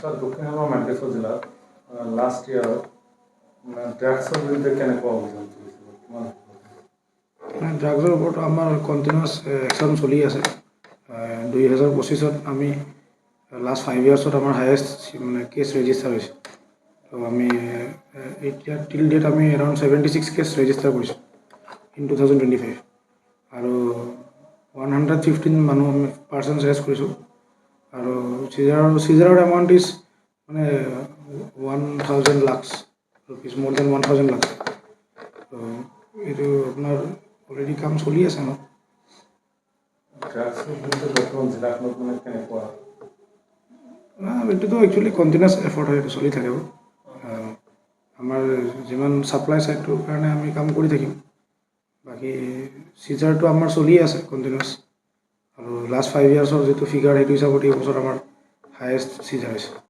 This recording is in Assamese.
স্যাৰ দক্ষিণ হাওড়া মানকেশ্বৰ জেলাৰ লাস্ট ইয়াৰ ড্ৰাগসেৰ বিৰুদ্ধে কেনেকুৱা অভিযান চলিছে বৰ্তমান ড্ৰাগছৰ ওপৰত আমাৰ কণ্টিনিউৱাছ একশ্যন চলি আছে 2025-ত আমি লাষ্ট 5 ইয়াৰ্ছত আমাৰ হায়েষ্ট মানে কেছ ৰেজিষ্টাৰ হৈছে তো আমি এতিয়া টিল ডেট আমি এৰাউণ্ড 76 কেছ ৰেজিষ্টাৰ কৰিছোঁ ইন 2025 আৰু 115 মানুহ আমি পাৰ্চনছ এৰেষ্ট কৰিছোঁ আৰু চিজাৰৰ এমাউণ্ট ইজ মানে 1000 lakhs rupees, more than 1000 lakhs. তো এইটো আপোনাৰ অলৰেডি কাম চলি আছে আমাৰ ড্ৰাগছৰ বিৰুদ্ধে বৰ্তমান জিলাখনত মানে কেনেকুৱা এইটোতো একচুৱেলি কণ্টিনিউৱাছ এফৰ্ট হয়, এইটো চলি থাকিব আমাৰ যিমান ছাপ্লাই ছাইডটোৰ কাৰণে আমি কাম কৰি থাকিম বাকী চিজাৰটো আমাৰ চলি আছে কণ্টিনিউৱাছ আৰু লাষ্ট 5 ইয়াৰ্ছৰ যিটো ফিগাৰ সেইটো হিচাপত এই বছৰ আমাৰ হায়েষ্ট চিজাৰ হৈছে